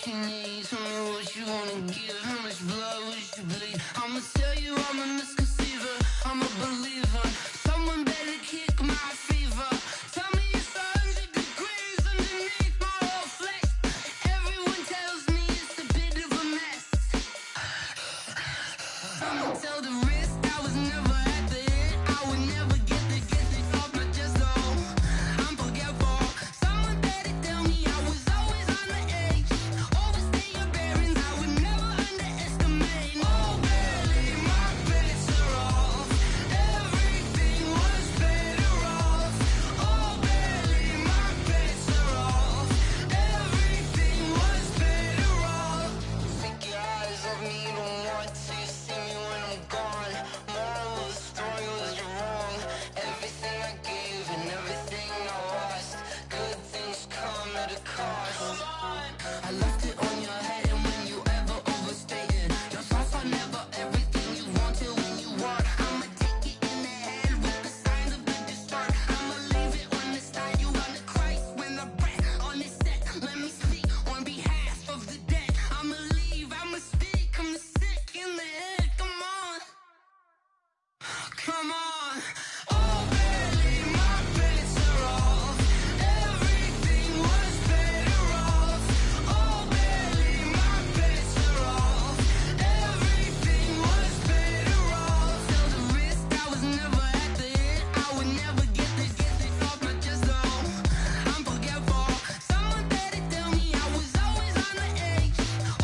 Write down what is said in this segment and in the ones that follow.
you need. Tell me what you wanna give. How much blood would you bleed? I'ma tell you I'm a misconceiver. I'm a believer. Someone better kick my fever. Tell me it's 100 degrees underneath my whole flesh. Everyone tells me it's a bit of a mess. I'ma tell the risk I was never at the end. I would never get this off my chest. Oh, I'm forgetful. Someone better tell me I was always on the edge. Overstay your bearings, I would never underestimate. Oh, barely, my bets are off. Everything was better off. Oh, barely, my bets are off. Everything was better off. Take your eyes off me, don't want to see me when I'm gone. Moral of the story was you're wrong. Everything I gave and everything I lost. Good things come at a cost. I left it on your head, and when you ever overstay it, your thoughts are never everything you want till when you want. I'ma take it in the head with the signs of the distort. I'ma leave it on the side. You on the Christ when the breath on this set. Let me speak on behalf of the dead. I'ma leave, I'ma speak. I'm the sick in the head. Come on, come on. Oh, barely, my bets are off. Everything was better off. Oh, barely, my bets are off. Everything was better off. Tell the risk I was never at the end. I would never get this off my chest. Oh, I'm forgetful. Someone better tell me I was always on the edge.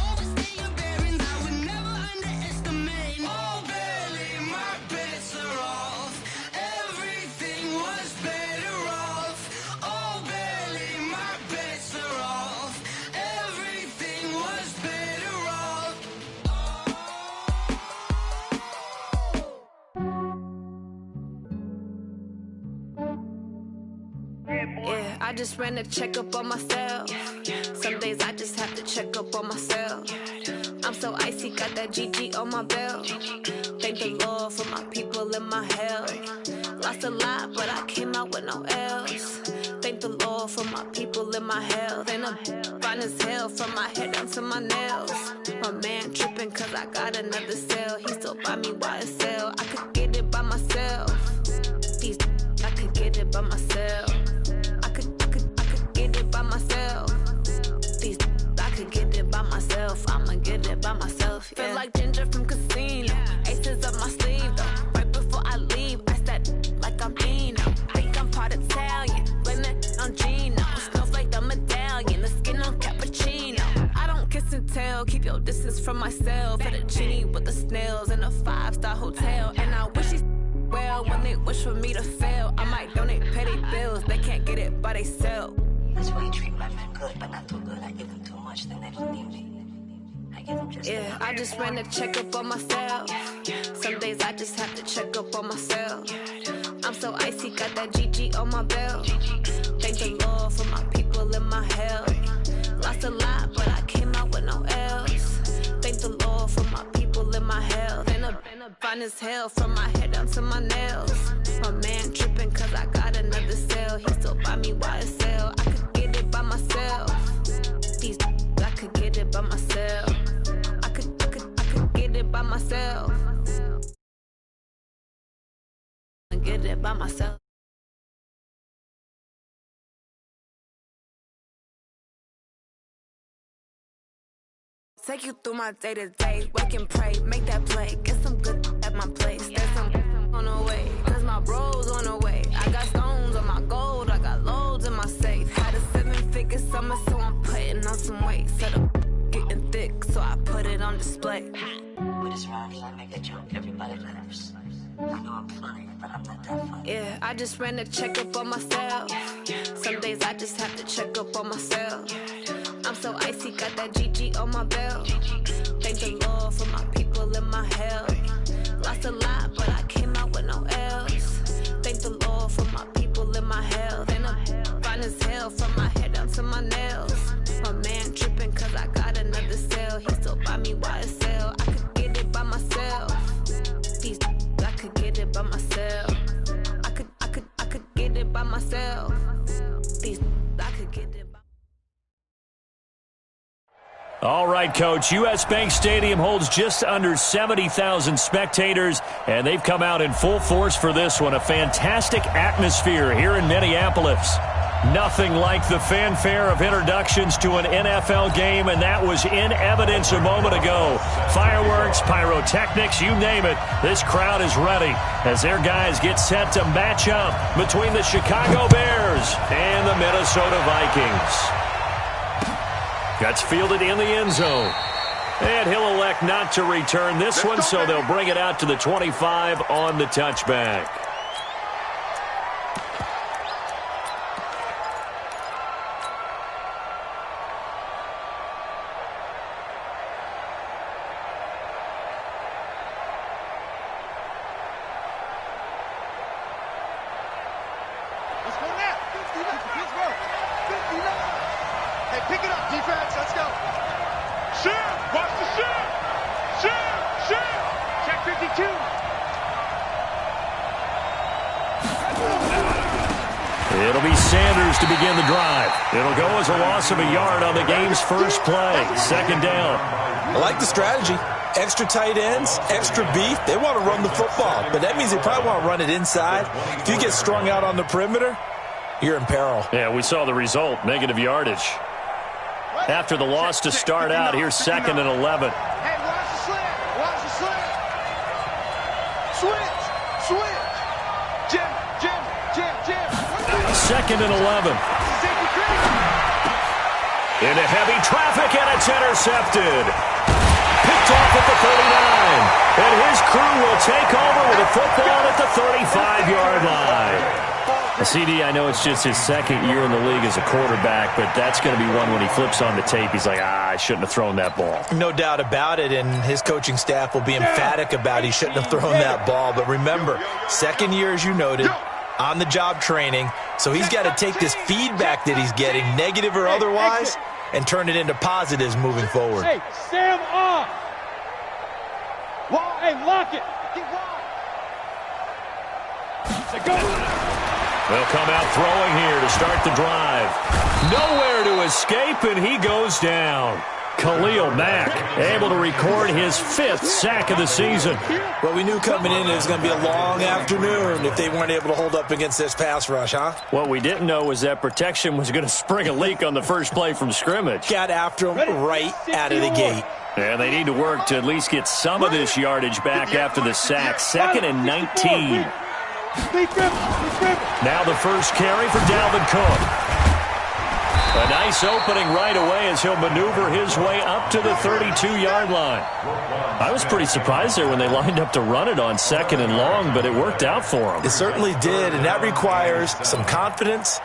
Overstay your bearings, I would never underestimate. Oh, barely, my bets are off. Everything was better off. Oh, barely, my bets are off. Everything was better off. Yeah, I just ran a checkup on myself. Some days I just have to check up on myself. I'm so icy, got that GG on my belt. Thank the Lord for my people in my health. Lost a lot, but I came out with no else. Thank the Lord for my people in my health. And I'm fine as hell from my head down to my nails. My man tripping cause I got another cell. He still buy me YSL. I could get it by myself. These I could get it by myself. I could get it by myself. These I could get it by myself. I'ma get it by myself. Yeah. Feel like Ginger from Casino. Aces up my sleeve though. Right before I leave, I said like I'm Dino. Think I'm part Italian. Blame it on Gino. Smells like the medallion. The skin on cappuccino. I don't kiss and tell. Keep your distance from myself. For the genie with the snails in a 5-star hotel. And I wish he's well when they wish for me to fail. I might donate petty bills. They can't get it by themselves. That's why you treat my men good, but not too good. I give them too much, then they don't need me. I give them just Yeah, I just ran a checkup on myself. Some days I just have to check up on myself. I'm so icy, got that GG on my belt. Thank the Lord for my people in my health. Lost a lot, but I came out with no else. Thank the Lord for my people in my health. And I'm fine as hell from my head down to my nails. My man tripping cause I got another cell. He still buy me YSL. I could get it by myself. These I could get it by myself. I could get it by myself. I get it by myself. Take you through my day-to-day, wake and pray, make that play, get some good at my place. There's some on the way, cause my bro's on the way. I got stones on my gold, I got loads in my safe. Had a 7-figure summer, so I'm putting on some weight. Set up getting thick, so I put it on display. With this round here, I make a joke, everybody laughs. I know I'm funny, but I'm not that funny. Yeah, I just ran a checkup on myself. Some days I just have to check up on myself. I'm so icy, got that GG on my belt. Thank the Lord for my people in my health. Lost a lot, but I came out with no else. Thank the Lord for my people in my health. And I'm fine as hell from my head down to my nails. My man tripping cause I got another cell. He still buy me YSL. I could get it by myself. These I could get it by myself. I could get it by myself. These I could get it by All right, Coach. U.S. Bank Stadium holds just under 70,000 spectators, and they've come out in full force for this one. A fantastic atmosphere here in Minneapolis. Nothing like the fanfare of introductions to an NFL game, and that was in evidence a moment ago. Fireworks, pyrotechnics, you name it. This crowd is ready as their guys get set to match up between the Chicago Bears and the Minnesota Vikings. That's fielded in the end zone. And he'll elect not to return this one, so they'll bring it out to the 25 on the touchback. It'll be Sanders to begin the drive. It'll go as a loss of a yard on the game's first play. Second down. I like the strategy. Extra tight ends, extra beef. They want to run the football, but that means they probably want to run it inside. If you get strung out on the perimeter, you're in peril. Yeah, we saw the result, negative yardage. After the loss to start out, here's 2nd and 11. Hey, watch the slant. Watch the slant. Switch. Jim. 2nd and 11. Into heavy traffic, and it's intercepted. Picked off at the 39. And his crew will take over with a football at the 35-yard line. CD, I know it's just his second year in the league as a quarterback, but that's going to be one when he flips on the tape. He's like, I shouldn't have thrown that ball. No doubt about it, and his coaching staff will be emphatic about he shouldn't have thrown that ball. But remember, second year, as you noted, on-the-job training, so he's got to take this feedback that he's getting, negative or otherwise, and turn it into positives moving forward. Hey, Sam off. Hey, lock it. Get wide. Go. They'll come out throwing here to start the drive. Nowhere to escape, and he goes down. Khalil Mack able to record his 5th sack of the season. Well, we knew coming in it was going to be a long afternoon if they weren't able to hold up against this pass rush, huh? What we didn't know was that protection was going to spring a leak on the first play from scrimmage. Got after him right out of the gate. And they need to work to at least get some of this yardage back after the sack. 2nd and 19. Now the first carry for Dalvin Cook. A nice opening right away as he'll maneuver his way up to the 32-yard line. I was pretty surprised there when they lined up to run it on 2nd and long, but it worked out for him. It certainly did, and that requires some confidence,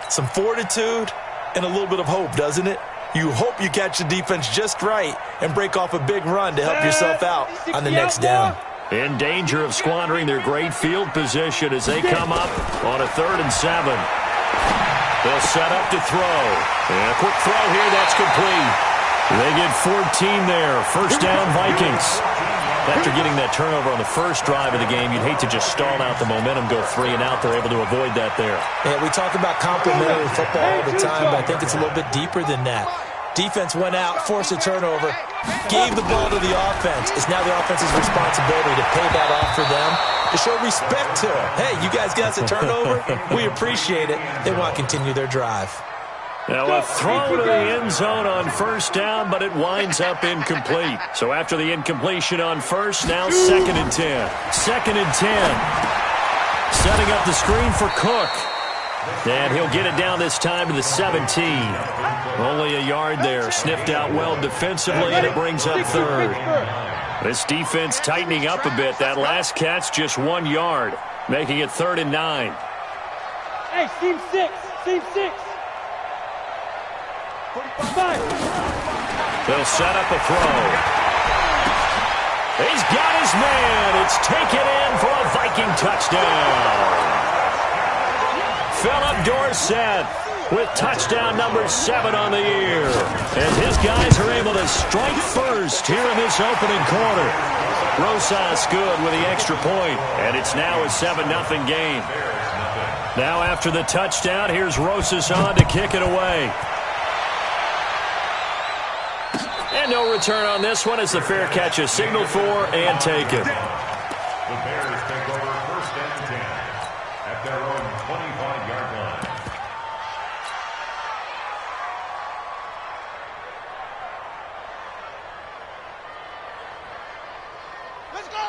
some fortitude, and a little bit of hope, doesn't it? You hope you catch the defense just right and break off a big run to help yourself out on the next down. In danger of squandering their great field position as they come up on a 3rd and 7. They'll set up to throw. And a quick throw here, that's complete. They get 14 there. First down, Vikings. After getting that turnover on the first drive of the game, you'd hate to just stall out the momentum, go 3 and out. They're able to avoid that there. Yeah, we talk about complementary football all the time, but I think it's a little bit deeper than that. Defense went out, forced a turnover, gave the ball to the offense. It's now the offense's responsibility to pay that off for them, to show respect to them. Hey, you guys got us a turnover? We appreciate it. They want to continue their drive. Now a throw to the end zone on first down, but it winds up incomplete. So after the incompletion on first, now 2nd and 10. 2nd and 10. Setting up the screen for Cook. And he'll get it down this time to the 17. Only a yard there. Sniffed out well defensively, and it brings up 3rd. This defense tightening up a bit. That last catch just 1 yard, making it 3rd and 9. Hey, team 6. Team 6. 45. They'll set up a throw. He's got his man. It's taken in for a Viking touchdown. Philip Dorsett with touchdown number 7 on the year. And his guys are able to strike first here in this opening quarter. Rosas good with the extra point, and it's now a 7-0 game. Now after the touchdown, here's Rosas on to kick it away. no return on this one as the fair catch is signaled for and taken. The Bears take over 1st and 10 at their own 25-yard line.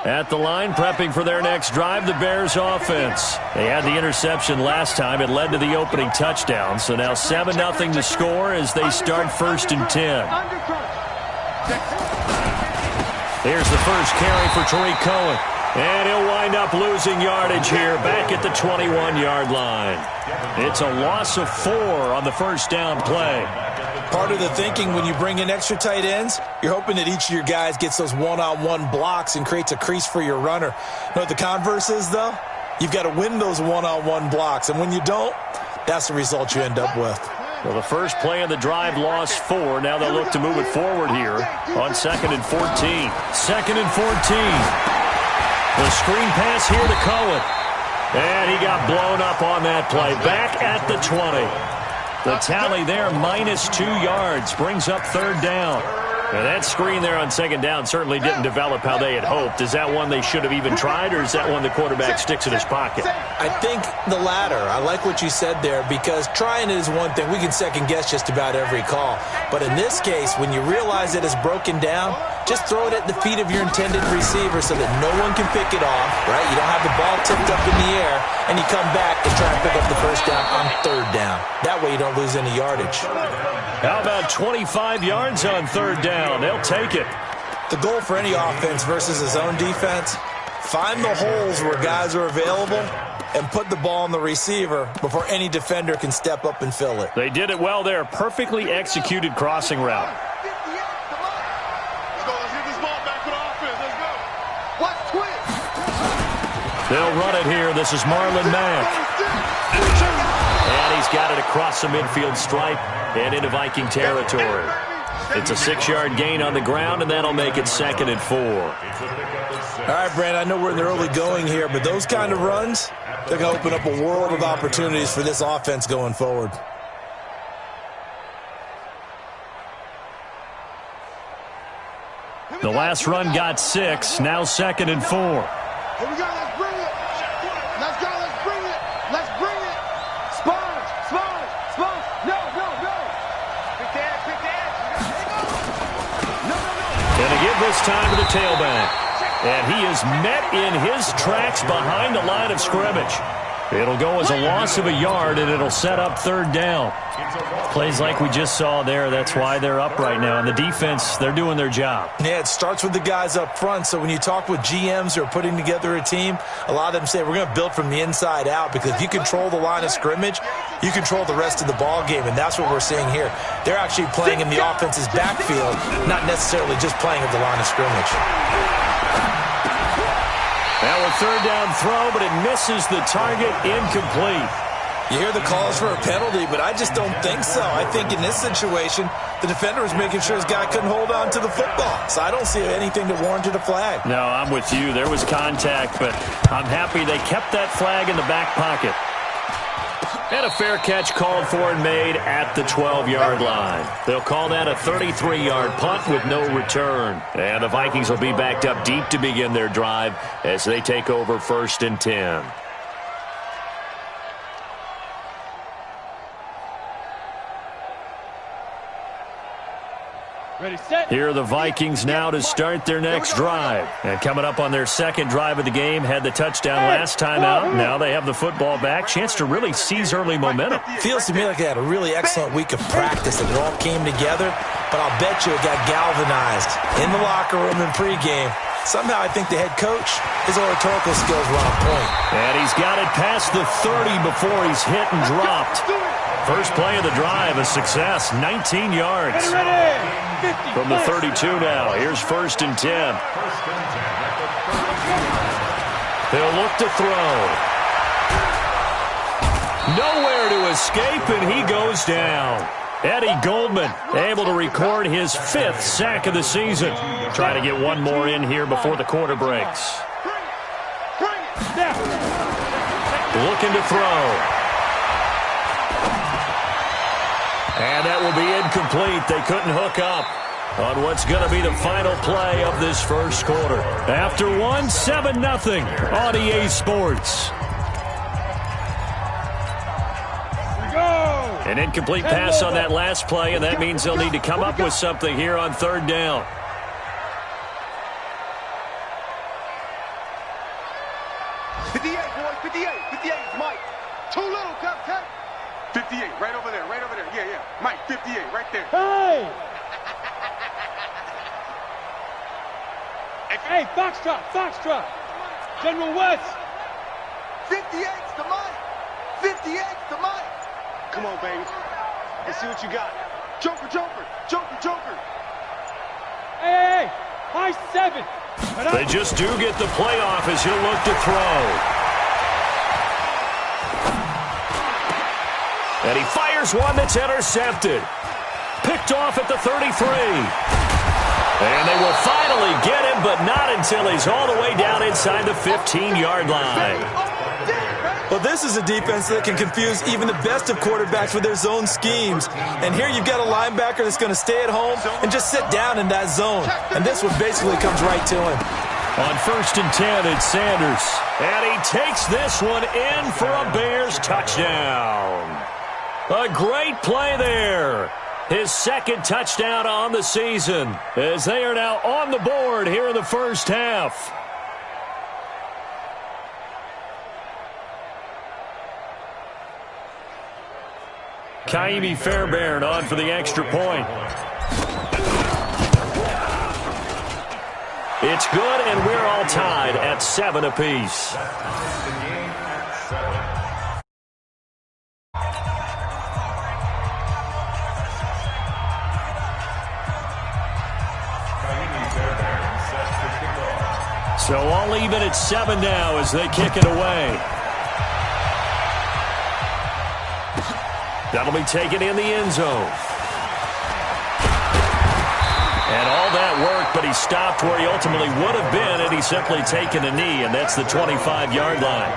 At the line, prepping for their next drive, the Bears offense. They had the interception last time. It led to the opening touchdown. So now 7-0 to score as they start 1st and 10. Here's the first carry for Tariq Cohen. And he'll wind up losing yardage here back at the 21-yard line. It's a loss of 4 on the first down play. Part of the thinking when you bring in extra tight ends, you're hoping that each of your guys gets those one-on-one blocks and creates a crease for your runner. You know what the converse is, though? You've got to win those one-on-one blocks, and when you don't, that's the result you end up with. Well, the first play of the drive lost 4. Now they'll look to move it forward here on 2nd and 14. 2nd and 14. The screen pass here to Cohen. And he got blown up on that play. Back at the 20. The tally there, -2 yards, brings up 3rd down. And that screen there on 2nd down certainly didn't develop how they had hoped. Is that one they should have even tried, or is that one the quarterback sticks in his pocket? I think the latter. I like what you said there, because trying it is one thing. We can second-guess just about every call. But in this case, when you realize that it's broken down, just throw it at the feet of your intended receiver so that no one can pick it off, right? You don't have the ball tipped up in the air, and you come back and try and pick up the first down on 3rd down. That way you don't lose any yardage. How about 25 yards on 3rd down? They'll take it. The goal for any offense versus a zone defense, find the holes where guys are available and put the ball on the receiver before any defender can step up and fill it. They did it well there. Perfectly executed crossing route. They'll run it here. This is Marlon Mack. And he's got it across the midfield stripe and into Viking territory. It's a 6-yard gain on the ground, and that'll make it 2nd and 4. All right, Brand, I know we're in the early going here, but those kind of runs, they're going to open up a world of opportunities for this offense going forward. The last run got 6, now 2nd and 4. Here we go, let's bring it. Let's go, let's bring it. Let's bring it. Sponge, sponge, sponge. No, no, no. Quick dance, quick dance. No, no, no. Gonna give this time to the tailback. And he is met in his tracks behind the line of scrimmage. It'll go as a loss of a yard, and it'll set up 3rd down. Plays like we just saw there, that's why they're up right now. And the defense, they're doing their job. Yeah, it starts with the guys up front. So when you talk with GMs who are putting together a team, a lot of them say we're going to build from the inside out, because if you control the line of scrimmage, you control the rest of the ball game, and that's what we're seeing here. They're actually playing in the offense's backfield, not necessarily just playing at the line of scrimmage. Now a 3rd down throw, but it misses the target, incomplete. You hear the calls for a penalty, but I just don't think so. I think in this situation, the defender was making sure his guy couldn't hold on to the football. So I don't see anything that warranted a flag. No, I'm with you. There was contact, but I'm happy they kept that flag in the back pocket. And a fair catch called for and made at the 12-yard line. They'll call that a 33-yard punt with no return. And the Vikings will be backed up deep to begin their drive as they take over 1st and 10. Ready, set. Here are the Vikings now to start their next drive. And coming up on their 2nd drive of the game, had the touchdown last time out. Now they have the football back. Chance to really seize early momentum. Feels to me like they had a really excellent week of practice, and it all came together. But I'll bet you it got galvanized in the locker room and pregame. Somehow I think the head coach, his oratorical skills were on point. And he's got it past the 30 before he's hit and dropped. First play of the drive, a success, 19 yards. From the 32 now, here's 1st and 10. He'll look to throw. Nowhere to escape, and he goes down. Eddie Goldman able to record his 5th sack of the season. Trying to get one more in here before the quarter breaks. Looking to throw. And that will be incomplete. They couldn't hook up. on what's going to be the final play of this first quarter. After one, 7-0 on EA Sports. An incomplete pass on that last play, and that means they'll need to come up with something here on third down. Mike. Too little, cut. 58, right over there. Yeah. Mike, 58, right there. Hey! Hey, Foxtrot. General West. 58's to Mike. 58's to Mike. Come on, baby. Let's see what you got. Joker. Hey, high 7. They just do get the play off as he'll look to throw. And he fires one that's intercepted. Picked off at the 33. And they will finally get him, but not until he's all the way down inside the 15-yard line. Well, this is a defense that can confuse even the best of quarterbacks with their zone schemes. And here you've got a linebacker that's going to stay at home and just sit down in that zone. And this one basically comes right to him. On 1st and 10, it's Sanders. And he takes this one in for a Bears touchdown. A great play there. His second touchdown on the season as they are now on the board here in the first half. Kaimi Fairbairn on for the extra point. It's good, and we're all tied at 7 apiece. So all even at 7 now as they kick it away. That'll be taken in the end zone. And all that work, but he stopped where he ultimately would have been had he simply taken a knee, and that's the 25-yard line.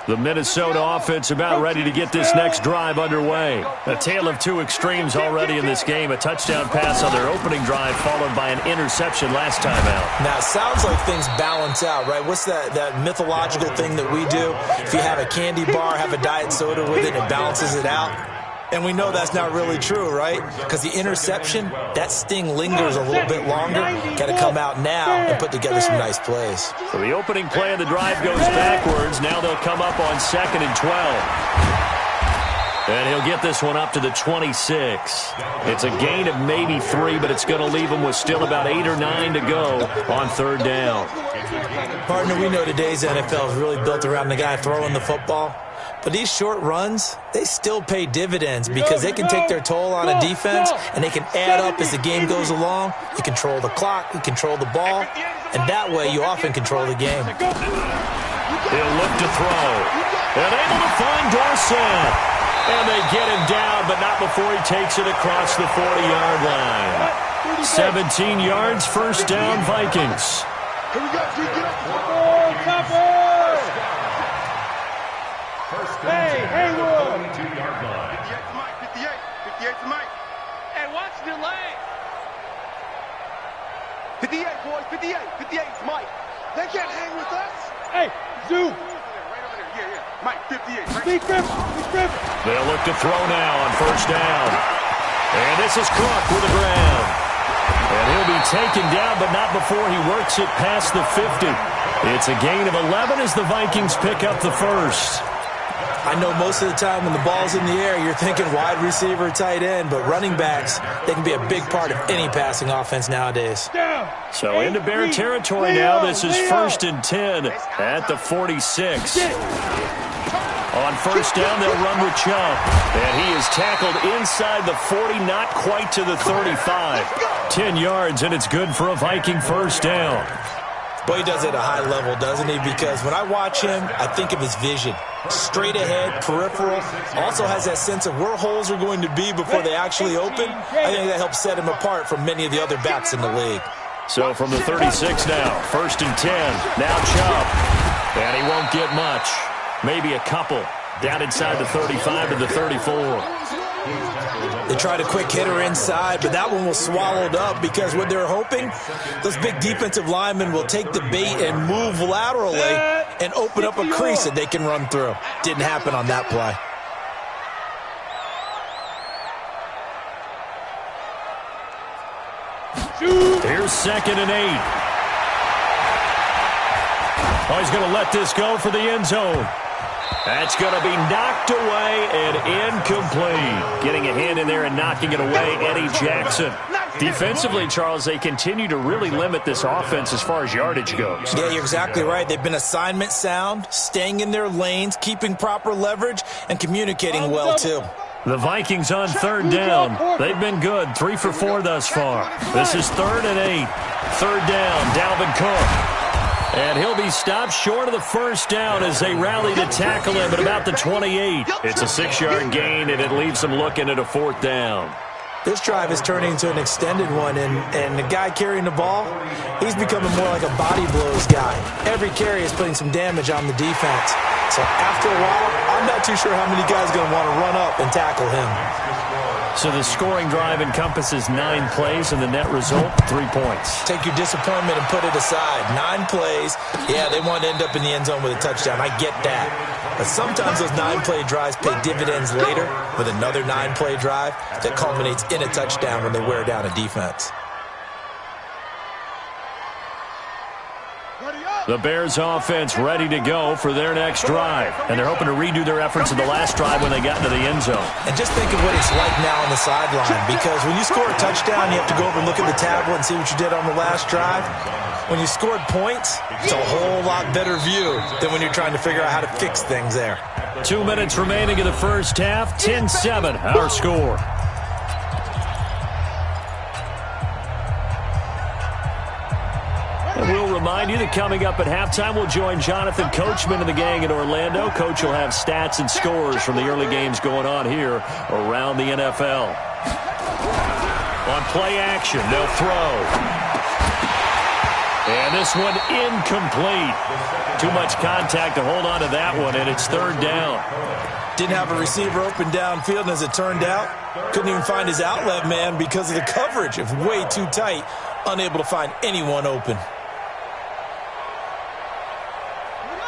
The Minnesota offense about ready to get this next drive underway. A tale of two extremes already in this game. A touchdown pass on their opening drive followed by an interception last time out. Now, it sounds like things balance out, right? What's that mythological thing that we do? If you have a candy bar, have a diet soda with it, it balances it out. And we know that's not really true, right? Because the interception, that sting lingers a little bit longer. Got to come out now and put together some nice plays. So the opening play of the drive goes backwards. Now they'll come up on 2nd and 12. And he'll get this one up to the 26. It's a gain of maybe 3, but it's going to leave him with still about 8 or 9 to go on 3rd down. Partner, we know today's NFL is really built around the guy throwing the football. But these short runs, they still pay dividends because they can take their toll on a defense and they can add up as the game goes along. You control the clock, you control the ball, and that way you often control the game. He'll look to throw. And able to find Dorsett. And they get him down, but not before he takes it across the 40-yard line. 17 yards, 1st down, Vikings. Here we go, G, get up. Hey, Haywood! 22-yard line. 58 to Mike, 58 to Mike. Hey, watch the lane! 58, boys, 58 to Mike. They can't hang with us. Hey, Zoo! Right over there, yeah. Mike, 58, right? Speak Griffin! They'll look to throw now on 1st down. And this is Cook with the ground. And he'll be taken down, but not before he works it past the 50. It's a gain of 11 as the Vikings pick up the first. I know most of the time when the ball's in the air, you're thinking wide receiver, tight end, but running backs, they can be a big part of any passing offense nowadays. So into Bear territory now. This is 1st and 10 at the 46. On 1st down, they'll run with Chubb. And he is tackled inside the 40, not quite to the 35. 10 yards, and it's good for a Viking 1st down. Boy, he does it at a high level, doesn't he? Because when I watch him, I think of his vision. Straight ahead, peripheral. Also has that sense of where holes are going to be before they actually open. I think that helps set him apart from many of the other backs in the league. So from the 36 now, 1st and 10. Now Chubb. And he won't get much. Maybe a couple. Down inside the 35 to the 34. They tried a quick hitter inside, but that one was swallowed up because what they're hoping, those big defensive linemen will take the bait and move laterally and open up a crease that they can run through. Didn't happen on that play. Here's 2nd and 8. Oh, he's going to let this go for the end zone. That's going to be knocked away and incomplete. Getting a hand in there and knocking it away, Eddie Jackson. Defensively, Charles, they continue to really limit this offense as far as yardage goes. Yeah, you're exactly right. They've been assignment sound, staying in their lanes, keeping proper leverage, and communicating well, too. The Vikings on 3rd down. They've been good, 3 for 4 thus far. This is 3rd and 8. 3rd down, Dalvin Cook. And he'll be stopped short of the 1st down as they rally to tackle him at about the 28. It's a 6-yard gain, and it leaves him looking at a 4th down. This drive is turning into an extended one, and the guy carrying the ball, he's becoming more like a body blows guy. Every carry is putting some damage on the defense. So after a while, I'm not too sure how many guys are going to want to run up and tackle him. So the scoring drive encompasses 9 plays, and the net result, 3 points. Take your disappointment and put it aside. 9 plays. Yeah, they want to end up in the end zone with a touchdown. I get that. But sometimes those 9-play drives pay dividends later with another 9-play drive that culminates in a touchdown when they wear down a defense. The Bears offense ready to go for their next drive. And they're hoping to redo their efforts in the last drive when they got into the end zone. And just think of what it's like now on the sideline, because when you score a touchdown, you have to go over and look at the tablet and see what you did on the last drive. When you scored points, it's a whole lot better view than when you're trying to figure out how to fix things there. 2 minutes remaining in the first half, 10-7, our score. And we'll remind you that coming up at halftime, we'll join Jonathan Coachman and the gang in Orlando. Coach will have stats and scores from the early games going on here around the NFL. On play action, they'll throw. And this one incomplete. Too much contact to hold on to that one, and it's 3rd down. Didn't have a receiver open downfield, and as it turned out, couldn't even find his outlet man because of the coverage. It was way too tight, unable to find anyone open.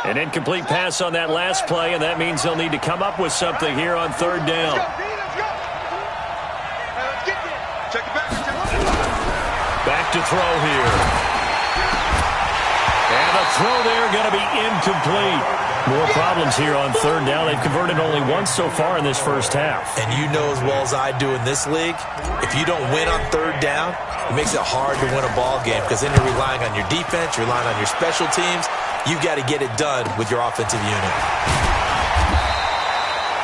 An incomplete pass on that last play, and that means they'll need to come up with something here on 3rd down. Back to throw here. And the throw there going to be incomplete. More problems here on 3rd down. They've converted only once so far in this first half. And you know as well as I do in this league, if you don't win on 3rd down, it makes it hard to win a ball game because then you're relying on your defense, you're relying on your special teams. You've got to get it done with your offensive unit.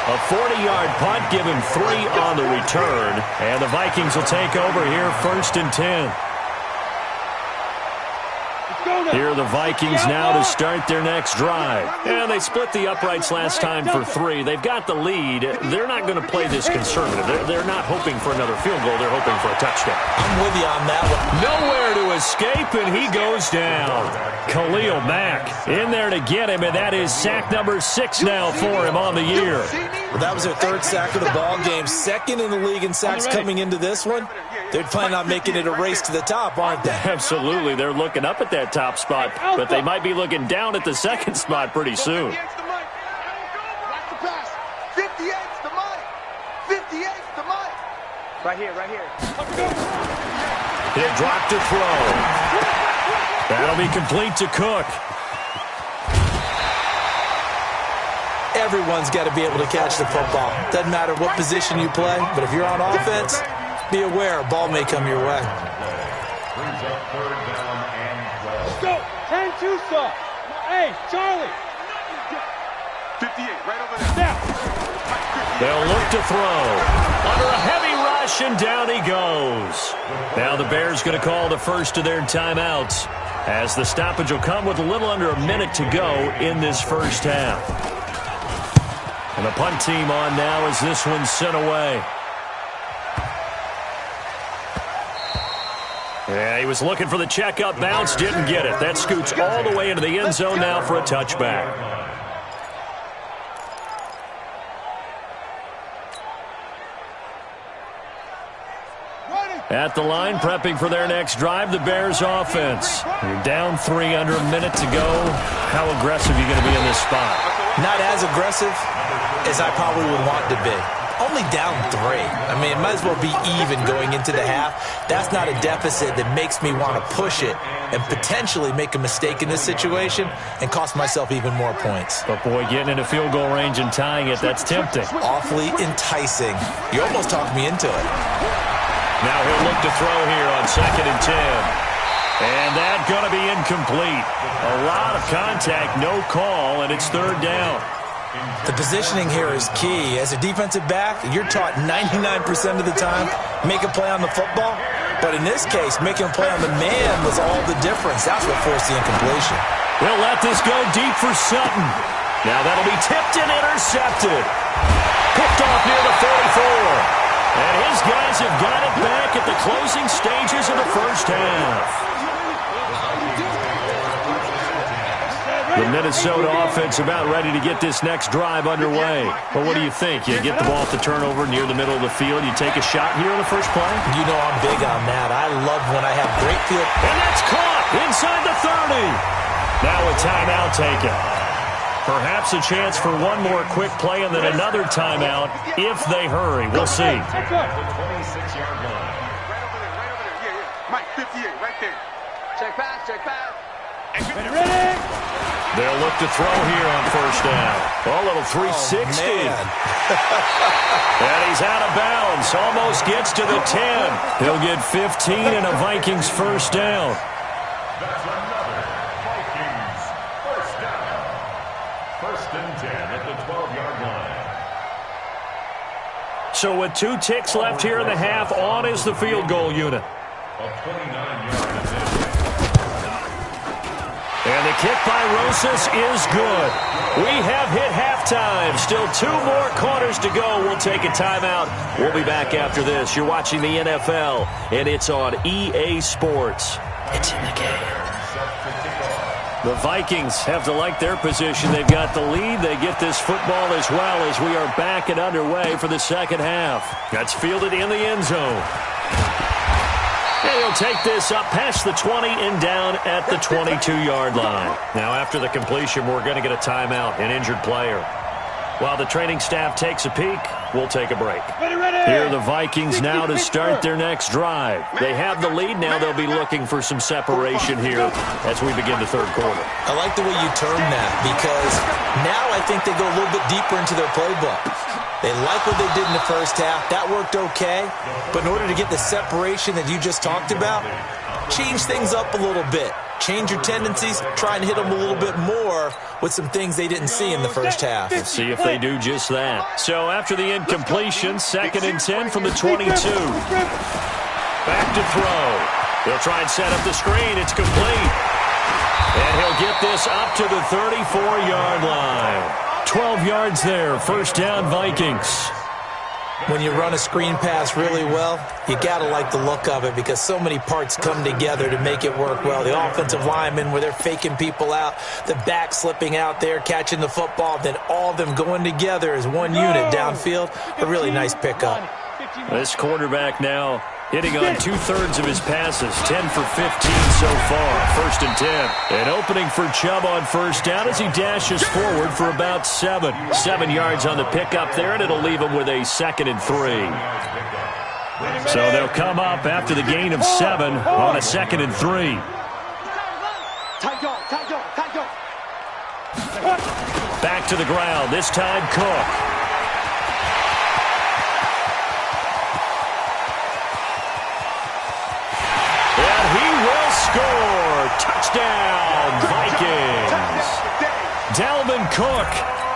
A 40-yard punt, give him 3 on the return. And the Vikings will take over here 1st and 10. Here are the Vikings now to start their next drive. And they split the uprights last time for 3. They've got the lead. They're not going to play this conservative. They're not hoping for another field goal. They're hoping for a touchdown. I'm with you on that one. Nowhere to escape, and he goes down. Khalil Mack in there to get him, and that is sack number 6 now for him on the year. Well, that was their 3rd sack of the ball game. 2nd in the league in sacks coming into this one. They're planning on making it a race to the top, aren't they? Absolutely. They're looking up at that top spot, but they might be looking down at the 2nd spot pretty soon. Right here, right here. He'll drop to throw. That'll be complete to Cook. Everyone's got to be able to catch the football. Doesn't matter what position you play, but if you're on offense, be aware a ball may come your way. Let's go. 10-2 stop. Hey, Charlie. 58, right over there. They'll look to throw. Under a heavy rush, and down he goes. Now the Bears going to call the first of their timeouts. as the stoppage will come with a little under a minute to go in this first half. And the punt team on now as this one's sent away. Yeah, he was looking for the checkup bounce, didn't get it. That scoots all the way into the end zone now for a touchback. At the line, prepping for their next drive, the Bears offense. You're down 3, under a minute to go. How aggressive are you going to be in this spot? Not as aggressive as I probably would want to be. Only down 3. I mean, it might as well be even going into the half. That's not a deficit that makes me want to push it and potentially make a mistake in this situation and cost myself even more points. But, boy, getting into field goal range and tying it, that's tempting. Awfully enticing. You almost talked me into it. Now he'll look to throw here on 2nd and 10. And that's going to be incomplete. A lot of contact, no call, and it's 3rd down. The positioning here is key. As a defensive back, you're taught 99% of the time, make a play on the football. But in this case, making a play on the man was all the difference. That's what forced the incompletion. We'll let this go deep for Sutton. Now that'll be tipped and intercepted. Picked off near the 44. And his guys have got it back at the closing stages of the first half. The Minnesota offense about ready to get this next drive underway. But what do you think? You get the ball at the turnover near the middle of the field. You take a shot here in the first play? You know I'm big on that. I love when I have great field. And that's caught inside the 30. Now a timeout taken. Perhaps a chance for one more quick play and then another timeout if they hurry. We'll see. 26-yard line. Right over there. Yeah. Mike, 58, right there. Check pass. Ready? They'll look to throw here on 1st down. A little 360. And he's out of bounds. Almost gets to the 10. He'll get 15 and a Vikings 1st down. That's another Vikings first down. 1st and 10 at the 12-yard line. So with 2 ticks left here in the half, on is the field goal unit. A 29-yard attempt. And the kick by Rosas is good. We have hit halftime. Still 2 more quarters to go. We'll take a timeout. We'll be back after this. You're watching the NFL, and it's on EA Sports. It's in the game. The Vikings have to like their position. They've got the lead. They get this football as well as we are back and underway for the second half. That's fielded in the end zone. And he'll take this up past the 20 and down at the 22-yard line. Now, after the completion, we're going to get a timeout, an injured player. While the training staff takes a peek, we'll take a break. Here are the Vikings now to start their next drive. They have the lead. Now they'll be looking for some separation here as we begin the 3rd quarter. I like the way you term that because now I think they go a little bit deeper into their playbook. They like what they did in the first half. That worked okay. But in order to get the separation that you just talked about, change things up a little bit. Change your tendencies. Try and hit them a little bit more with some things they didn't see in the first half. Let's see if they do just that. So after the incompletion, 2nd and 10 from the 22. Back to throw. He'll try and set up the screen. It's complete. And he'll get this up to the 34-yard line. 12 yards there, 1st down Vikings. When you run a screen pass really well, you got to like the look of it because so many parts come together to make it work well. The offensive linemen where they're faking people out, the back slipping out there, catching the football, then all of them going together as one unit downfield. A really nice pickup. This quarterback now hitting on 2/3 of his passes, 10 for 15 so far. 1st and 10. An opening for Chubb on 1st down as he dashes forward for about 7. 7 yards on the pickup there, and it'll leave him with a 2nd and 3. So they'll come up after the gain of 7 on a 2nd and 3. Back to the ground, this time Cook. Score! Touchdown, Vikings! Dalvin Cook,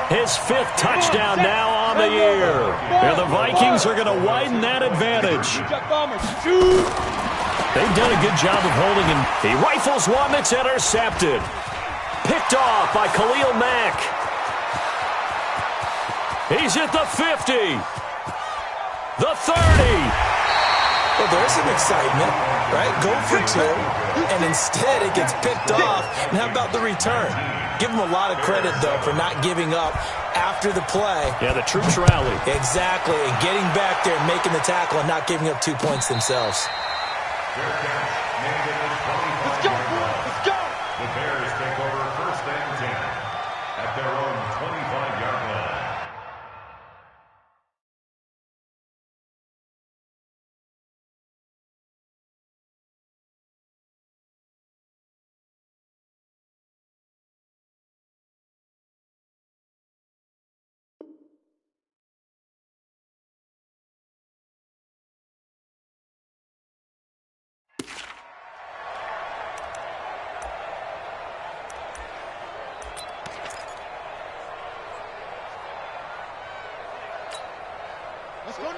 his 5th touchdown now on the year. And the Vikings are going to widen that advantage. They've done a good job of holding him. He rifles one that's intercepted. Picked off by Khalil Mack. He's at the 50. The 30. Well, there's some excitement, right? Go for two, and instead it gets picked off. And how about the return? Give them a lot of credit, though, for not giving up after the play. Yeah, the troops rally. Exactly, and getting back there and making the tackle and not giving up 2 points themselves. Let's go, boys. Let's go. The Bears take over 1st and 10 at their own 25-yard line.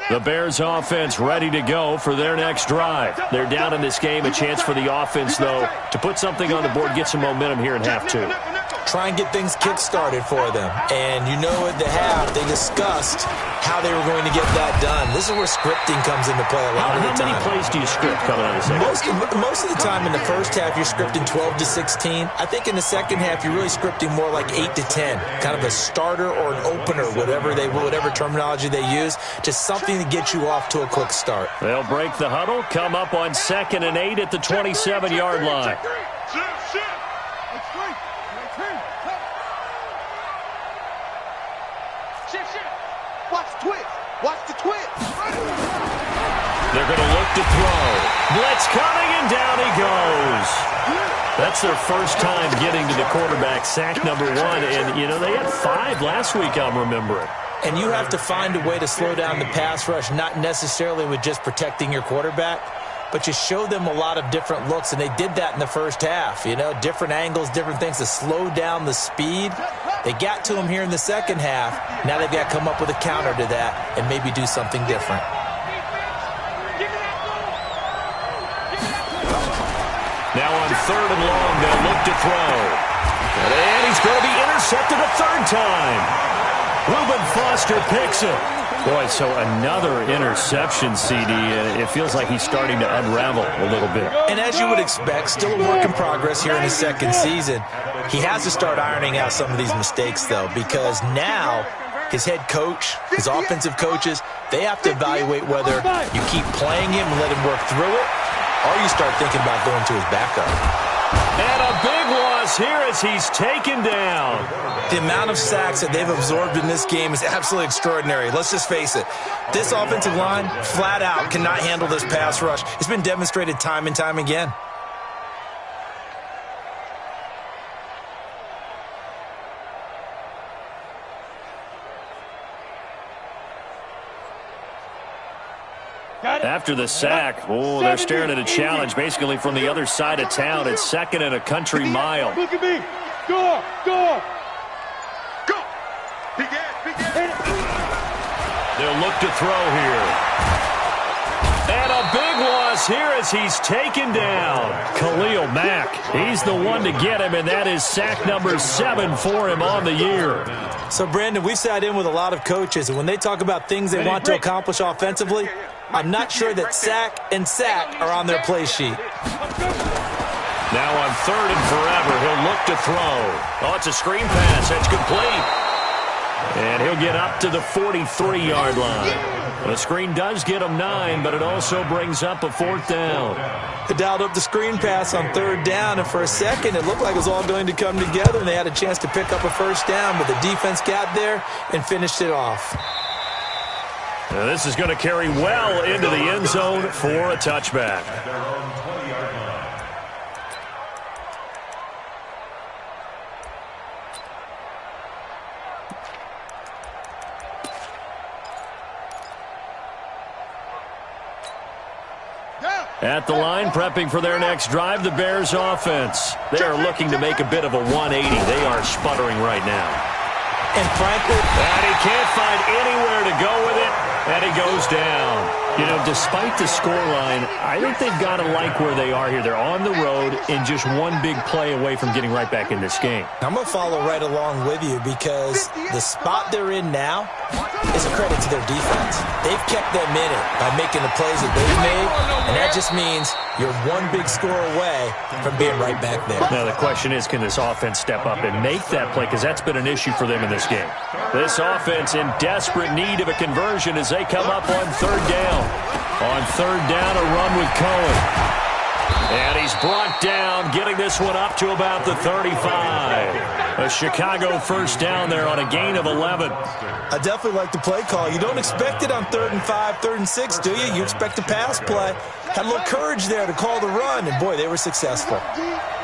The Bears offense ready to go for their next drive. They're down in this game. A chance for the offense, though, to put something on the board, get some momentum here in half two. Try and get things kick-started for them. And you know at the half, they discussed how they were going to get that done. This is where scripting comes into play a lot of the time. How many plays do you script coming out of the second? Most of the time in the first half, you're scripting 12 to 16. I think in the second half, you're really scripting more like 8 to 10. Kind of a starter or an opener, whatever terminology they use. Just something to get you off to a quick start. They'll break the huddle, come up on 2nd and 8 at the 27-yard line. Watch the twist. Watch the twist. They're going to look to throw. Blitz coming, and down he goes. That's their first time getting to the quarterback, sack number 1. And, you know, they had 5 last week, I'm remembering. And you have to find a way to slow down the pass rush, not necessarily with just protecting your quarterback, but you show them a lot of different looks, and they did that in the first half. You know, different angles, different things to slow down the speed. They got to him here in the second half. Now they've got to come up with a counter to that and maybe do something different. Now on 3rd and long, they'll look to throw. And he's going to be intercepted a 3rd time. Reuben Foster picks it. Boy, so another interception, CD. It feels like he's starting to unravel a little bit. And as you would expect, still a work in progress here in his second season. He has to start ironing out some of these mistakes, though, because now his head coach, his offensive coaches, they have to evaluate whether you keep playing him and let him work through it, or you start thinking about going to his backup. And a big loss here as he's taken down. The amount of sacks that they've absorbed in this game is absolutely extraordinary. Let's just face it. This offensive line, flat out, cannot handle this pass rush. It's been demonstrated time and time again. After the sack, they're staring at a challenge basically from the other side of town. It's 2nd and a country mile. Look at me. Go. Go. They'll look to throw here. And a big loss here as he's taken down. Khalil Mack, he's the one to get him, and that is sack number 7 for him on the year. So, Brandon, we've sat in with a lot of coaches, and when they talk about things they want to accomplish offensively, I'm not sure that sack and sack are on their play sheet. Now on 3rd and forever, he'll look to throw. Oh, it's a screen pass. That's complete. And he'll get up to the 43-yard line. The screen does get him 9, but it also brings up a 4th down. They dialed up the screen pass on 3rd down, and for a second it looked like it was all going to come together, and they had a chance to pick up a 1st down, but the defense got there and finished it off. Now this is going to carry well into the end zone for a touchback. At the line, prepping for their next drive, the Bears offense. They are looking to make a bit of a 180. They are sputtering right now. And frankly, and he can't find anywhere to go with it. And he goes down. You know, despite the scoreline, I think they've got to like where they are here. They're on the road and just one big play away from getting right back in this game. I'm going to follow right along with you because the spot they're in now is a credit to their defense. They've kept them in it by making the plays that they've made, and that just means you're one big score away from being right back there. Now, the question is, can this offense step up and make that play? Because that's been an issue for them in this game. This offense in desperate need of a conversion as they come up on third down. On third down, a run with Cohen. And he's brought down, getting this one up to about the 35. A Chicago first down there on a gain of 11. I definitely like the play call. You don't expect it on 3rd and 5, 3rd and 6, do you? You expect a pass play. Had a little courage there to call the run, and boy, they were successful.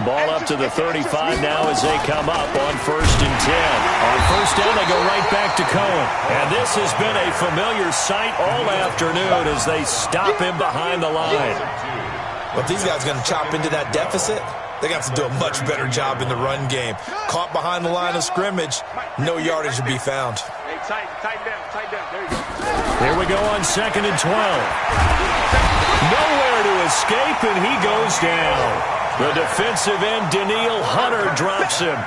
Ball up to the 35 now as they come up on 1st and 10. On first down, they go right back to Cohen. And this has been a familiar sight all afternoon as they stop him behind the line. Well, if these guys are going to chop into that deficit, they got to do a much better job in the run game. Caught behind the line of scrimmage, no yardage to be found. Hey, tighten down. There you go. Here we go on 2nd and 12. Nowhere to escape, and he goes down. The defensive end, Daniil Hunter, drops him.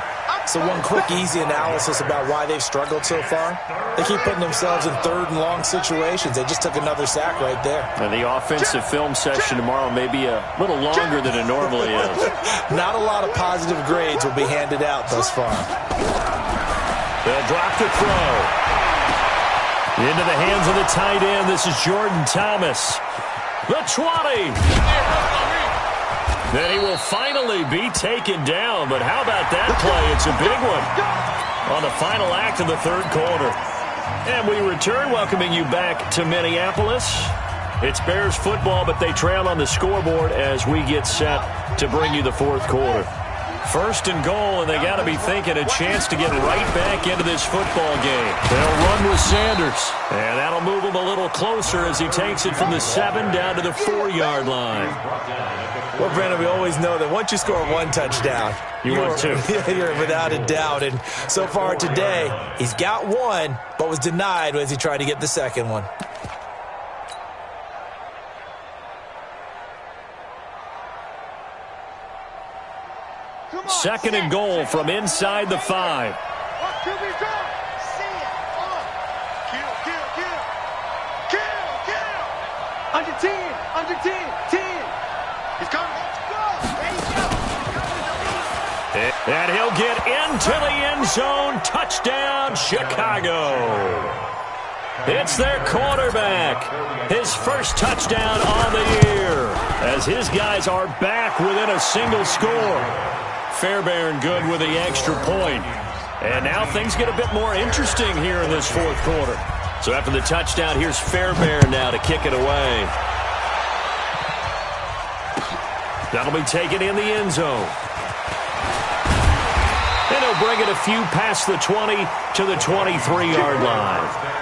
So one quick, easy analysis about why they've struggled so far. They keep putting themselves in 3rd and long situations. They just took another sack right there. And the offensive film session tomorrow may be a little longer than it normally is. Not a lot of positive grades will be handed out thus far. They'll drop the throw. Into the hands of the tight end. This is Jordan Thomas. The 20. Then he will finally be taken down. But how about that play? It's a big one on the final act of the 3rd quarter. And we return, welcoming you back to Minneapolis. It's Bears football, but they trail on the scoreboard as we get set to bring you the 4th quarter. 1st and goal, and they got to be thinking a chance to get right back into this football game. They'll run with Sanders, and that'll move him a little closer as he takes it from the 7 down to the 4-yard line. Well, Brandon, we always know that once you score one touchdown, want two. You're without a doubt. And so far today, he's got one, but was denied as he tried to get the second one. Second and goal from inside the 5. Here we go. See it. Kill. Under 10. 10. He's coming. Let's go. There you go. And he'll get into the end zone. Touchdown, Chicago. It's their quarterback. His first touchdown on the year as his guys are back within a single score. Fairbairn good with the extra point. And now things get a bit more interesting here in this 4th quarter. So after the touchdown, here's Fairbairn now to kick it away. That'll be taken in the end zone. And he'll bring it a few past the 20 to the 23-yard line.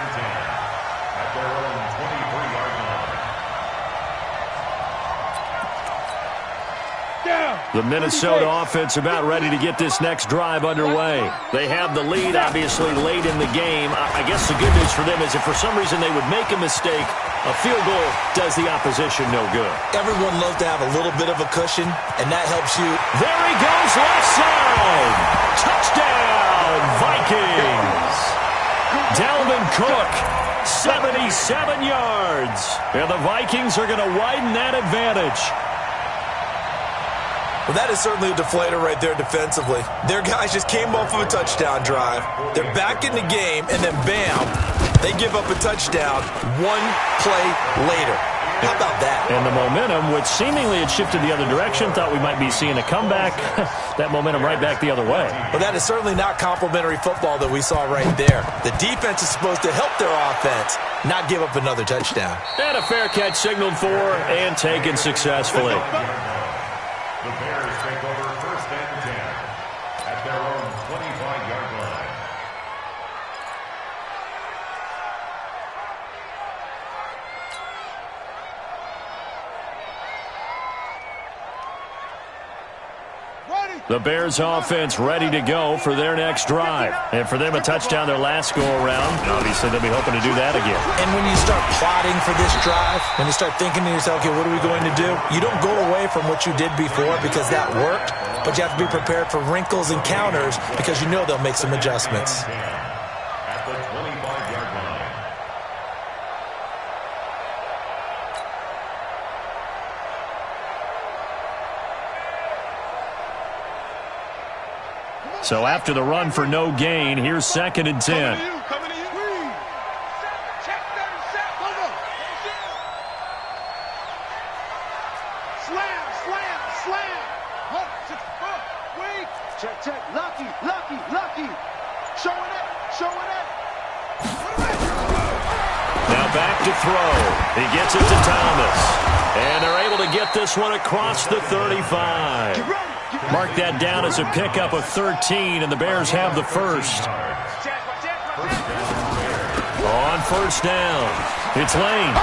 The Minnesota offense about ready to get this next drive underway. They have the lead, obviously, late in the game. I guess the good news for them is if for some reason they would make a mistake, a field goal does the opposition no good. Everyone loves to have a little bit of a cushion, and that helps you. There he goes, left side. Touchdown, Vikings. Dalvin Cook, 77 yards. And the Vikings are going to widen that advantage. Well, that is certainly a deflator right there defensively. Their guys just came off of a touchdown drive. They're back in the game, and then bam, they give up a touchdown one play later. How about that? And the momentum, which seemingly had shifted the other direction, thought we might be seeing a comeback. That momentum right back the other way. Well, that is certainly not complimentary football that we saw right there. The defense is supposed to help their offense, not give up another touchdown. And a fair catch signaled for and taken successfully. The Bears take over 1st and 10 at their own 25-yard line. Ready. The Bears offense ready to go for their next drive. And for them, a touchdown their last go-around. Obviously, they'll be hoping to do that again. And when you start plotting for this drive, when you start thinking to yourself, okay, what are we going to do? You don't go away from what you did before because that worked, but you have to be prepared for wrinkles and counters because you know they'll make some adjustments. At the 25-yard line. So after the run for no gain, here's 2nd and 10. Coming to you. Check that set. Slam, slam, slam. Wait. Check. Lucky. Showing it. Now back to throw. He gets it to Thomas. And they're able to get this one across the 35. Get ready. Mark that down as a pickup of 13, and the Bears have the first. On first down, it's Lane.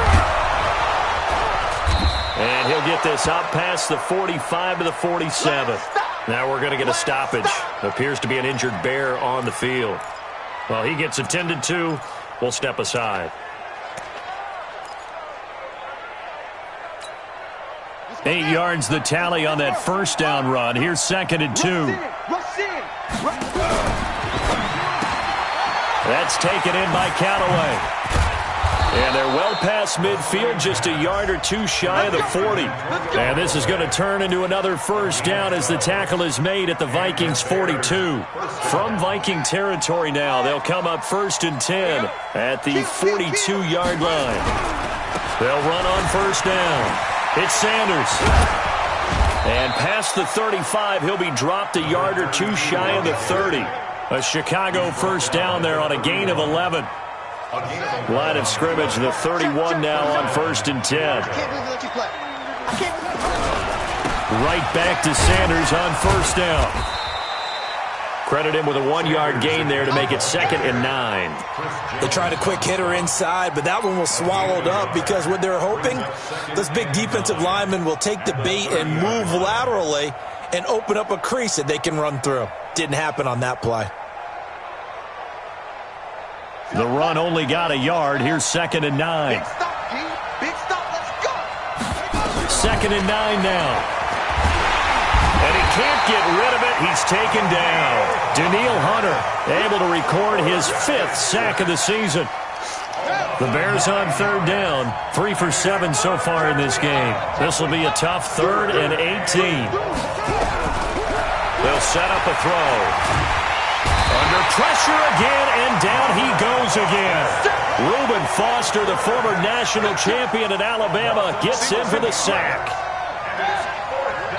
And he'll get this out past the 45 to the 47. Now we're going to get a stoppage. Appears to be an injured Bear on the field. Well, he gets attended to. We'll step aside. 8 yards the tally on that first down run. Here's 2nd and 2. That's taken in by Callaway. And they're well past midfield, just a yard or two shy of the 40. And this is going to turn into another first down as the tackle is made at the Vikings 42. From Viking territory now, they'll come up 1st and 10 at the 42-yard line. They'll run on first down. It's Sanders. And past the 35, he'll be dropped a yard or two shy of the 30. A Chicago first down there on a gain of 11. Line of scrimmage, the 31 now on 1st and 10. Right back to Sanders on first down. Credit him with a 1-yard gain there to make it 2nd and 9. They tried a quick hitter inside, but that one was swallowed up because what they're hoping, this big defensive lineman will take the bait and move laterally and open up a crease that they can run through. Didn't happen on that play. The run only got a yard. Here's 2nd and 9. Big stop, let's go. 2nd and 9 now. And he can't get rid of it. He's taken down. Daniil Hunter able to record his 5th sack of the season. The Bears on 3rd down. 3 for 7 so far in this game. This will be a tough 3rd and 18. They'll set up a throw. Under pressure again, and down he goes again. Reuben Foster, the former national champion at Alabama, gets in for the sack.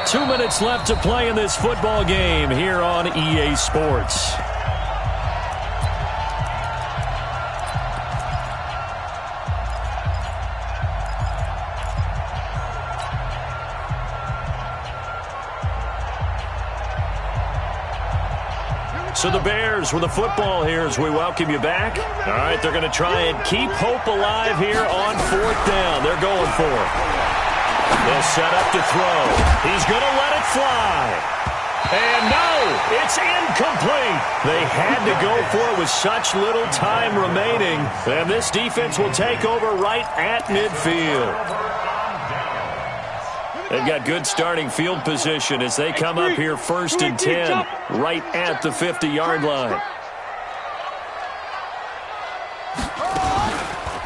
2 minutes left to play in this football game here on EA Sports. So the Bears with the football here as we welcome you back. All right, they're going to try and keep hope alive here on 4th down. They're going for it. They'll set up to throw. He's going to let it fly. And no, it's incomplete. They had to go for it with such little time remaining. And this defense will take over right at midfield. They've got good starting field position as they come up here 1st and 10 right at the 50-yard line.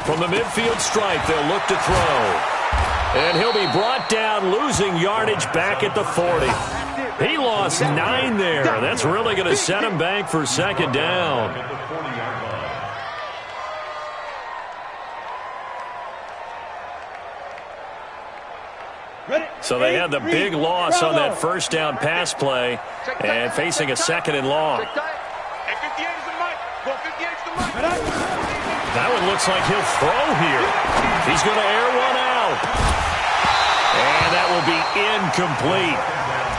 From the midfield stripe, they'll look to throw. And he'll be brought down, losing yardage back at the 40. He lost 9 there. That's really going to set him back for 2nd down. So they had the big loss on that first down pass play and facing a 2nd and long. That one looks like he'll throw here. He's going to air one out. And that will be incomplete.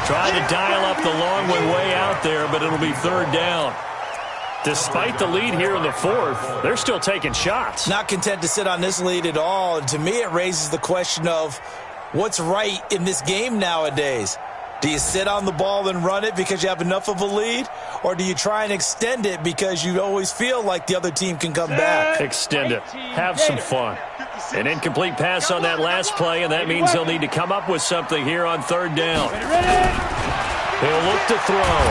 Trying to dial up the long way out there, but it'll be 3rd down. Despite the lead here in the 4th, they're still taking shots. Not content to sit on this lead at all. And to me, it raises the question of what's right in this game nowadays. Do you sit on the ball and run it because you have enough of a lead? Or do you try and extend it because you always feel like the other team can come back? Extend it. Have some fun. An incomplete pass on that last play, and that means they'll need to come up with something here on third down. He'll look to throw.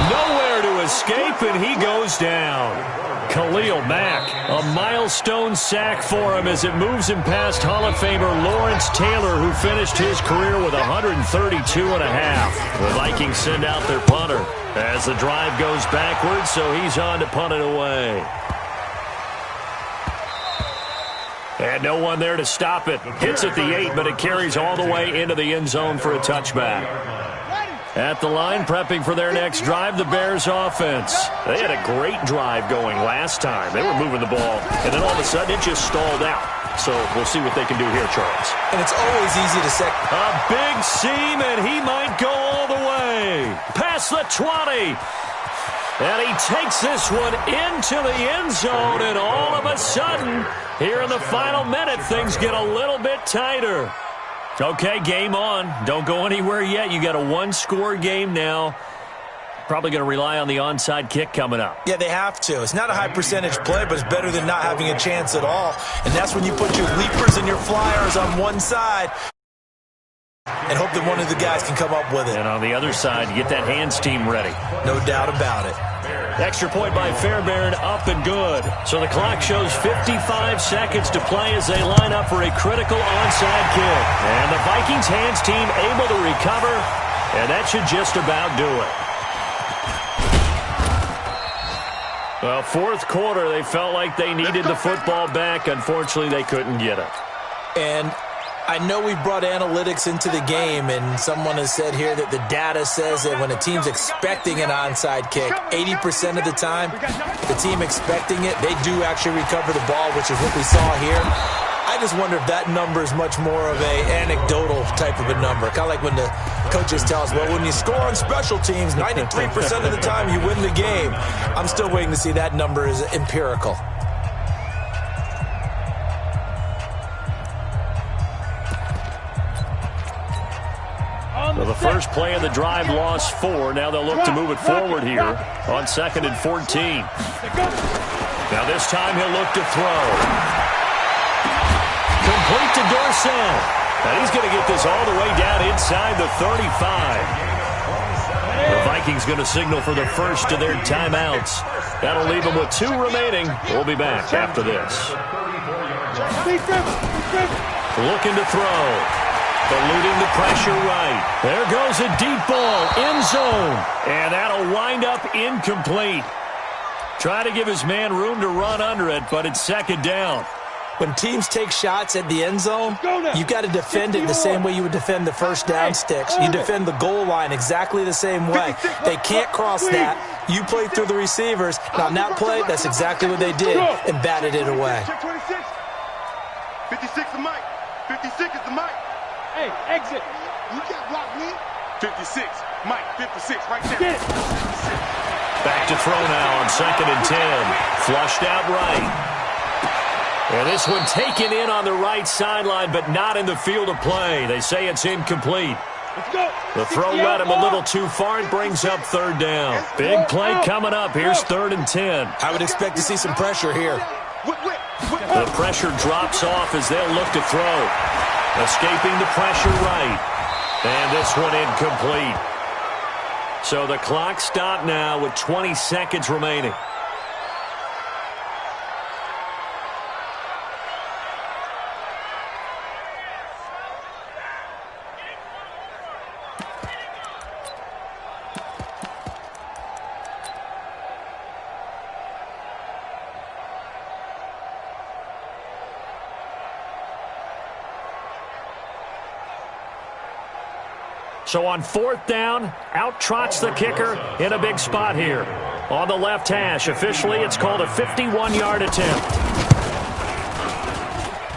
Nowhere to escape, and he goes down. Khalil Mack, a milestone sack for him as it moves him past Hall of Famer Lawrence Taylor, who finished his career with 132.5. The Vikings send out their punter as the drive goes backwards, so he's on to punt it away. And no one there to stop it. Hits at the 8, but it carries all the way into the end zone for a touchback. At the line, prepping for their next drive, the Bears offense. They had a great drive going last time. They were moving the ball, and then all of a sudden it just stalled out. So we'll see what they can do here, Charles. And it's always easy to say. A big seam, and he might go all the way. Past the 20. And he takes this one into the end zone, and all of a sudden, here in the final minute, things get a little bit tighter. Okay, game on. Don't go anywhere yet. You got a one-score game now. Probably going to rely on the onside kick coming up. Yeah, they have to. It's not a high-percentage play, but it's better than not having a chance at all. And that's when you put your leapers and your flyers on one side and hope that one of the guys can come up with it. And on the other side, you get that hands team ready. No doubt about it. Extra point by Fairbairn, up and good. So the clock shows 55 seconds to play as they line up for a critical onside kick. And the Vikings hands team able to recover, and that should just about do it. Well, fourth quarter, they felt like they needed the football back. Unfortunately, they couldn't get it. And I know we brought analytics into the game, and someone has said here that the data says that when a team's expecting an onside kick, 80% of the time, the team expecting it, they do actually recover the ball, which is what we saw here. I just wonder if that number is much more of a anecdotal type of a number. Kind of like when the coaches tell us, well, when you score on special teams, 93% of the time you win the game. I'm still waiting to see that number is empirical. So the first play of the drive lost 4. Now they'll look to move it forward here on 2nd and 14. Now this time he'll look to throw. Complete to Dorsett. And he's going to get this all the way down inside the 35. The Vikings going to signal for the first of their timeouts. That'll leave them with 2 remaining. We'll be back after this. Looking to throw. Eluding the pressure right. There goes a deep ball, end zone. And that'll wind up incomplete. Try to give his man room to run under it, but it's 2nd down. When teams take shots at the end zone, you've got to defend it the same way you would defend the first down sticks. You defend the goal line exactly the same way. They can't cross that. You play through the receivers. Now, on that play, that's exactly what they did and batted it away. 56 is Mike. 56 is the Mike. Hey, exit. You can't block me. 56. Mike, 56, right there. Back to throw now on 2nd and 10. Flushed out right. And this one taken in on the right sideline, but not in the field of play. They say it's incomplete. Let's go. The throw led him a little too far and brings up 3rd down. Big play coming up. Here's 3rd and 10. I would expect to see some pressure here. The pressure drops off as they'll look to throw. Escaping the pressure right. And this one incomplete. So the clock stopped now with 20 seconds remaining. So on 4th down, out trots the kicker in a big spot here. On the left hash, officially it's called a 51-yard attempt.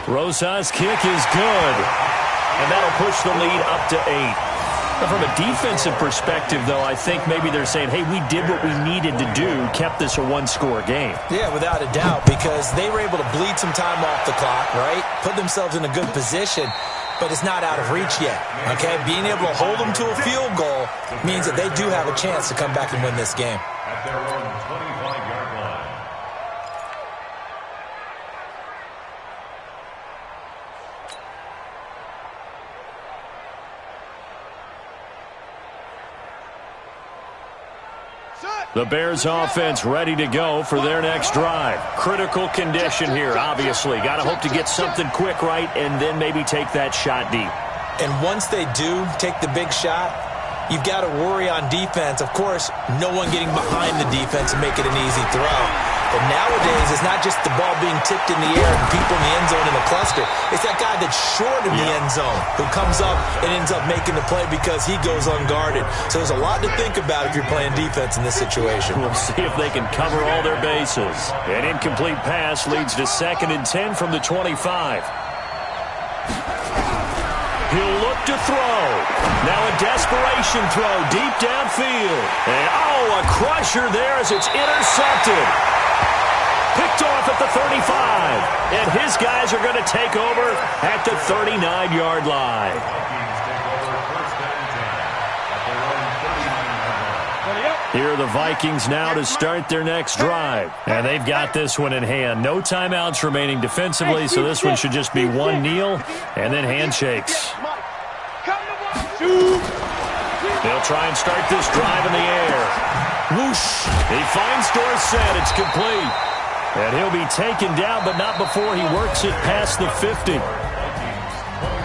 Rosa's kick is good. And that'll push the lead up to 8. But from a defensive perspective, though, I think maybe they're saying, hey, we did what we needed to do, kept this a one-score game. Yeah, without a doubt, because they were able to bleed some time off the clock, right? Put themselves in a good position. but it's not out of reach yet, okay? Being able to hold them to a field goal means that they do have a chance to come back and win this game. At their own 25-yard line. The Bears offense ready to go for their next drive. Critical condition here, obviously. Got to hope to get something quick right and then maybe take that shot deep. And once they do take the big shot, you've got to worry on defense. Of course, no one getting behind the defense and make it an easy throw. But nowadays, it's not just the ball being tipped in the air and people in the end zone in a cluster. It's that guy that's short in the end zone who comes up and ends up making the play because he goes unguarded. So there's a lot to think about if you're playing defense in this situation. We'll see if they can cover all their bases. An incomplete pass leads to 2nd and 10 from the 25. He'll look to throw. Now a desperation throw deep downfield. And a crusher there as it's intercepted. Picked off at the 35. And his guys are going to take over at the 39-yard line. Here are the Vikings now to start their next drive. And they've got this one in hand. No timeouts remaining defensively, so this one should just be one kneel and then handshakes. They'll try and start this drive in the air. Whoosh. He finds Dorsett. It's complete. And he'll be taken down, but not before he works it past the 50.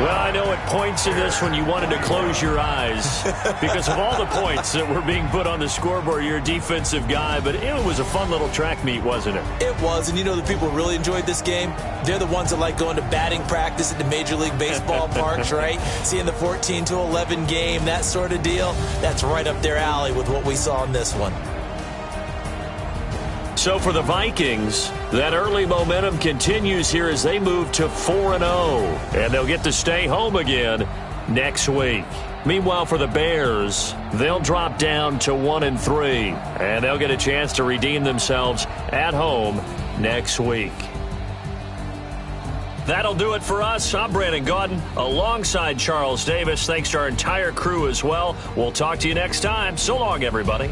Well, I know at points in this one you wanted to close your eyes because of all the points that were being put on the scoreboard. You're a defensive guy, but it was a fun little track meet, wasn't it? It was, and you know the people who really enjoyed this game? They're the ones that like going to batting practice at the Major League Baseball parks, right? Seeing the 14-11 game, that sort of deal. That's right up their alley with what we saw in this one. So for the Vikings, that early momentum continues here as they move to 4-0. And they'll get to stay home again next week. Meanwhile, for the Bears, they'll drop down to 1-3. And they'll get a chance to redeem themselves at home next week. That'll do it for us. I'm Brandon Gaudin alongside Charles Davis. Thanks to our entire crew as well. We'll talk to you next time. So long, everybody.